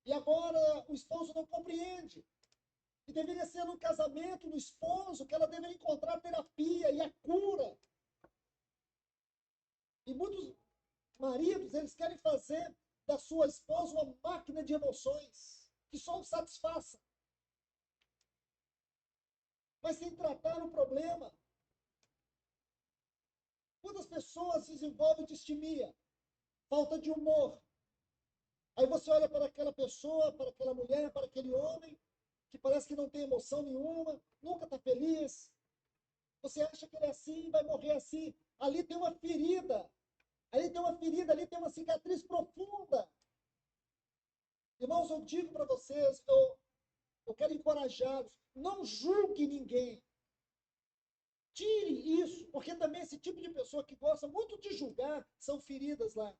E agora o esposo não compreende. E deveria ser no casamento do esposo que ela deveria encontrar a terapia e a cura. E muitos maridos, eles querem fazer da sua esposa uma máquina de emoções que só o satisfaça, mas sem tratar o problema. Quantas pessoas desenvolvem distimia, falta de humor? Aí você olha para aquela pessoa, para aquela mulher, para aquele homem, que parece que não tem emoção nenhuma, nunca está feliz. Você acha que ele é assim, vai morrer assim. Ali tem uma ferida. Ali tem uma ferida, ali tem uma cicatriz profunda. Irmãos, eu digo para vocês, eu quero encorajá-los, não julgue ninguém. Tire isso, porque também esse tipo de pessoa que gosta muito de julgar são feridas lá.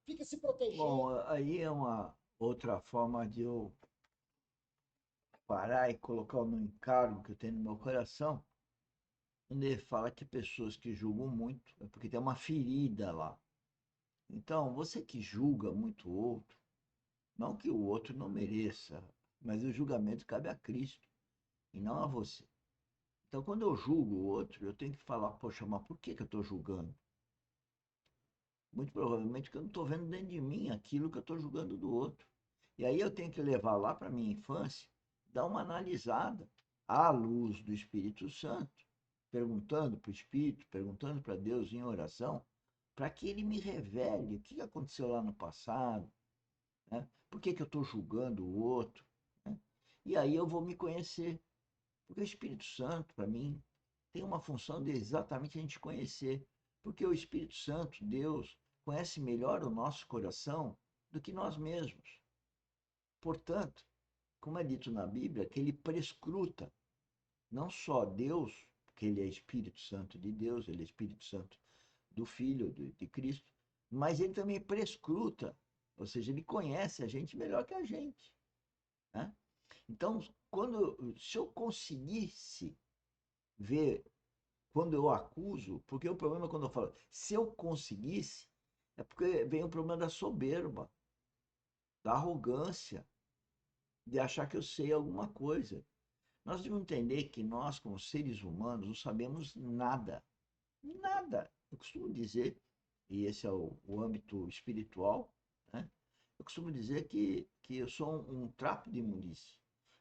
Fica se Bom, protegendo. aí é uma outra forma de eu parar e colocar o meu encargo que eu tenho no meu coração, onde ele fala que pessoas que julgam muito é porque tem uma ferida lá. Então, você que julga muito o outro, não que o outro não mereça, mas o julgamento cabe a Cristo e não a você. Então, quando eu julgo o outro, eu tenho que falar, poxa, mas por que eu estou julgando? Muito provavelmente que eu não estou vendo dentro de mim aquilo que eu estou julgando do outro. E aí eu tenho que levar lá para a minha infância, dar uma analisada à luz do Espírito Santo, perguntando para o Espírito, perguntando para Deus em oração, para que ele me revele o que aconteceu lá no passado, né? Por que eu estou julgando o outro, né? E aí eu vou me conhecer, porque o Espírito Santo, para mim, tem uma função de exatamente a gente conhecer, porque o Espírito Santo, Deus, conhece melhor o nosso coração do que nós mesmos. Portanto, como é dito na Bíblia, que ele prescruta não só Deus, porque ele é Espírito Santo de Deus, ele é Espírito Santo do Filho, de Cristo, mas ele também prescruta, ou seja, ele conhece a gente melhor que a gente, né? Então, se eu conseguisse ver quando eu acuso, porque o problema é quando eu falo, se eu conseguisse, é porque vem o problema da soberba, da arrogância, de achar que eu sei alguma coisa. Nós devemos entender que nós, como seres humanos, não sabemos nada. Nada. Eu costumo dizer, e esse é o âmbito espiritual, né? Eu costumo dizer que eu sou um trapo de imundície.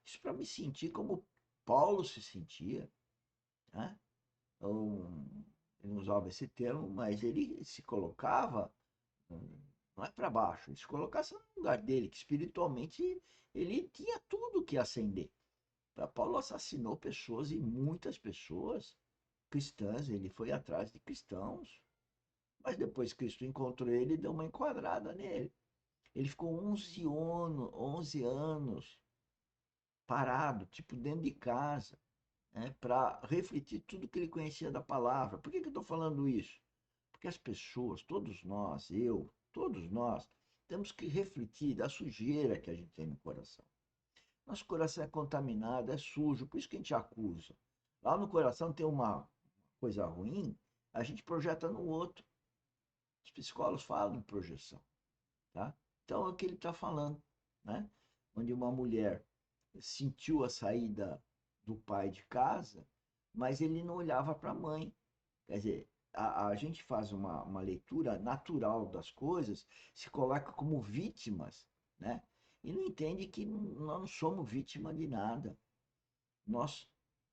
Isso para me sentir como Paulo se sentia, né? Ele não usava esse termo, mas ele se colocava, não é para baixo, ele se colocasse no lugar dele, que espiritualmente ele tinha tudo que acender. Paulo assassinou pessoas e muitas pessoas cristãs, ele foi atrás de cristãos, mas depois Cristo encontrou ele e deu uma enquadrada nele. Ele ficou 11 anos parado, tipo dentro de casa, né, para refletir tudo que ele conhecia da palavra. Por que eu estou falando isso? Porque as pessoas, todos nós, eu, todos nós, temos que refletir da sujeira que a gente tem no coração. Nosso coração é contaminado, é sujo, por isso que a gente acusa. Lá no coração tem uma coisa ruim, a gente projeta no outro. Os psicólogos falam em projeção, tá? Então é o que ele está falando, né? Onde uma mulher sentiu a saída do pai de casa, mas ele não olhava para a mãe. Quer dizer, a gente faz uma leitura natural das coisas, se coloca como vítimas, né? E não entende que nós não somos vítima de nada. Nós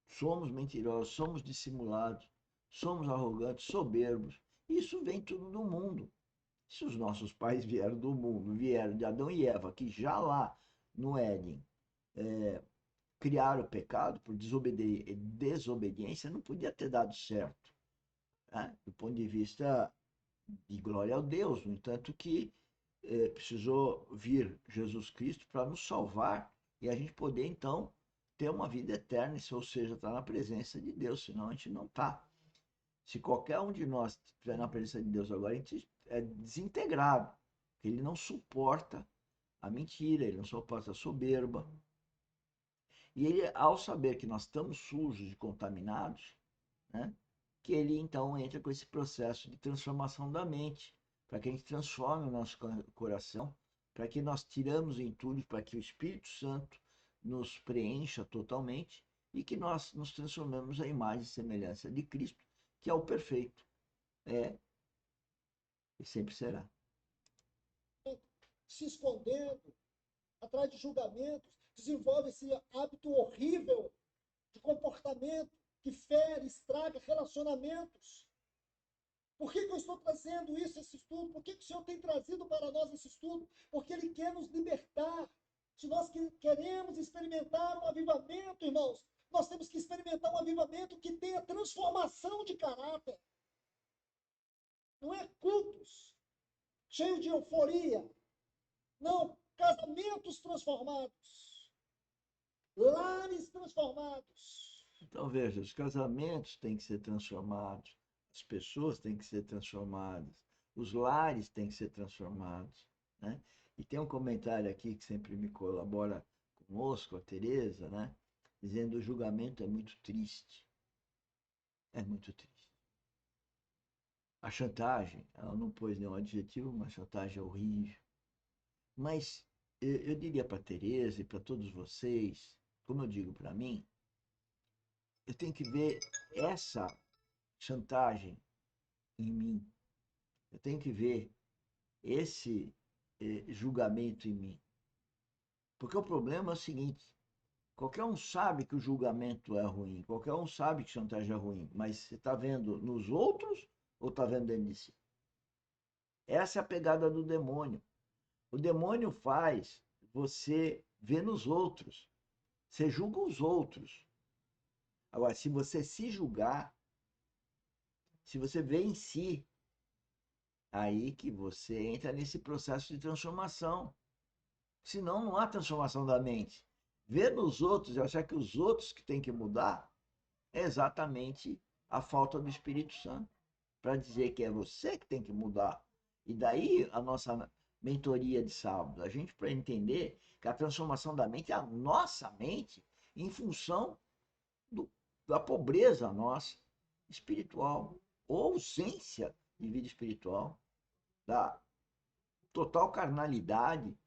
somos mentirosos, somos dissimulados, somos arrogantes, soberbos. Isso vem tudo do mundo. Se os nossos pais vieram do mundo, vieram de Adão e Eva, que já lá no Éden criaram o pecado por desobediência, não podia ter dado certo, né? Do ponto de vista de glória a Deus. No entanto, que precisou vir Jesus Cristo para nos salvar e a gente poder então ter uma vida eterna, ou seja, estar na presença de Deus, senão a gente não está. Se qualquer um de nós estiver na presença de Deus agora, a gente é desintegrado, porque ele não suporta a mentira, ele não suporta a soberba. E ele, ao saber que nós estamos sujos e contaminados, né, que ele então entra com esse processo de transformação da mente, para que a gente transforme o nosso coração, para que nós tiramos entulhos, para que o Espírito Santo nos preencha totalmente e que nós nos transformemos à imagem e semelhança de Cristo, que é o perfeito. É e sempre será. Se escondendo atrás de julgamentos, desenvolve esse hábito horrível de comportamento que fere, estraga relacionamentos. Por que eu estou trazendo esse estudo? Por que o Senhor tem trazido para nós esse estudo? Porque Ele quer nos libertar. Se nós queremos experimentar um avivamento, irmãos, nós temos que experimentar um avivamento que tenha transformação de caráter. Não é cultos cheios de euforia. Não, casamentos transformados. Lares transformados. Então, veja, os casamentos têm que ser transformados, as pessoas têm que ser transformadas, os lares têm que ser transformados, né? E tem um comentário aqui que sempre me colabora conosco, a Tereza, né? Dizendo: o julgamento é muito triste. É muito triste. A chantagem, ela não pôs nenhum adjetivo, mas chantagem é horrível. Mas eu diria para a Tereza e para todos vocês, como eu digo para mim, eu tenho que ver essa chantagem em mim. Eu tenho que ver esse julgamento em mim. Porque o problema é o seguinte: qualquer um sabe que o julgamento é ruim, qualquer um sabe que chantagem é ruim, mas você está vendo nos outros ou está vendo dentro de si? Essa é a pegada do demônio. O demônio faz você ver nos outros. Você julga os outros. Agora, se você se julgar, se você vê em si, aí que você entra nesse processo de transformação. Senão, não há transformação da mente. Ver nos outros e achar que os outros que têm que mudar é exatamente a falta do Espírito Santo. Para dizer que é você que tem que mudar. E daí a nossa mentoria de sábado. A gente para entender que a transformação da mente é a nossa mente em função da pobreza nossa espiritual, ou ausência de vida espiritual, da total carnalidade,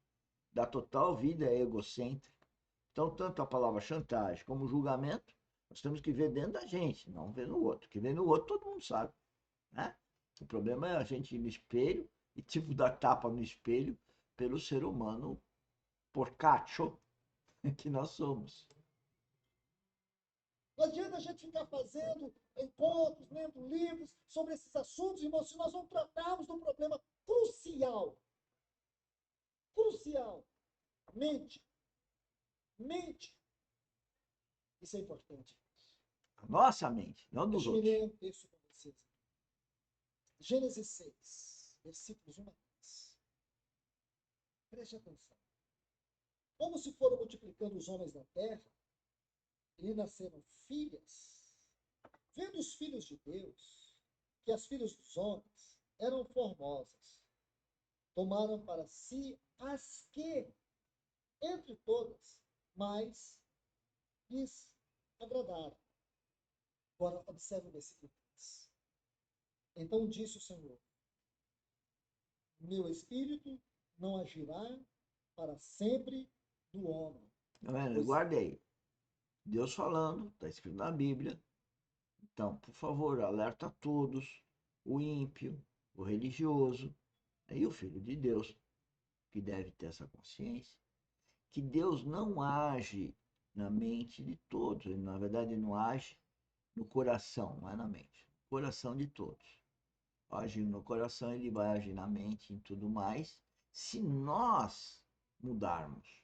da total vida egocêntrica. Então, tanto a palavra chantagem como julgamento, nós temos que ver dentro da gente, não ver no outro. Que ver no outro todo mundo sabe, né? O problema é a gente ir no espelho e tipo dar tapa no espelho pelo ser humano porcacho que nós somos. Não adianta a gente ficar fazendo encontros, lendo livros sobre esses assuntos, irmãos, se nós não tratarmos do problema crucial. Crucial. Mente. Mente. Isso é importante. A nossa mente, não dos Deixa eu outros. ler um texto com vocês. Gênesis 6, versículos 1 a 10. Preste atenção. Como se foram multiplicando os homens na terra, e lhe nasceram filhas, vendo os filhos de Deus, que as filhas dos homens eram formosas, tomaram para si as que, entre todas, mais lhes agradaram. Agora, observe o versículo 3. Então disse o Senhor: meu espírito não agirá para sempre do homem. Tá vendo? Pois Guardei. Deus falando, está escrito na Bíblia. Então, por favor, alerta a todos, o ímpio, o religioso e o filho de Deus, que deve ter essa consciência, que Deus não age na mente de todos. Ele, na verdade, não age no coração, não é na mente. Coração de todos. Agir no coração, ele vai agir na mente, em tudo mais, se nós mudarmos.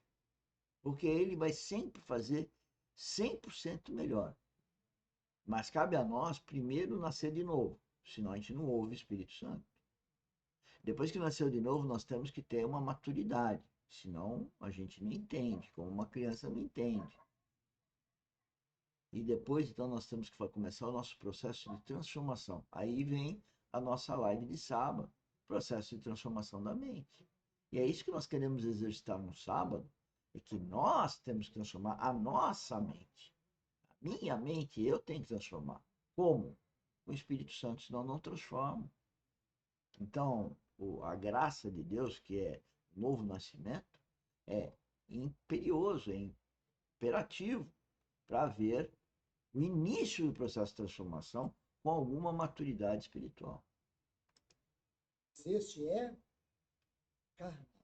Porque ele vai sempre fazer 100% melhor. Mas cabe a nós primeiro nascer de novo, senão a gente não ouve o Espírito Santo. Depois que nasceu de novo, nós temos que ter uma maturidade, senão a gente não entende, como uma criança não entende. E depois, então, nós temos que começar o nosso processo de transformação. Aí vem a nossa live de sábado, processo de transformação da mente. E é isso que nós queremos exercitar no sábado, é que nós temos que transformar a nossa mente. A minha mente eu tenho que transformar. Como? O Espírito Santo, senão não transforma. Então, a graça de Deus, que é novo nascimento, é imperioso, é imperativo para haver o início do processo de transformação com alguma maturidade espiritual. Este é carnal.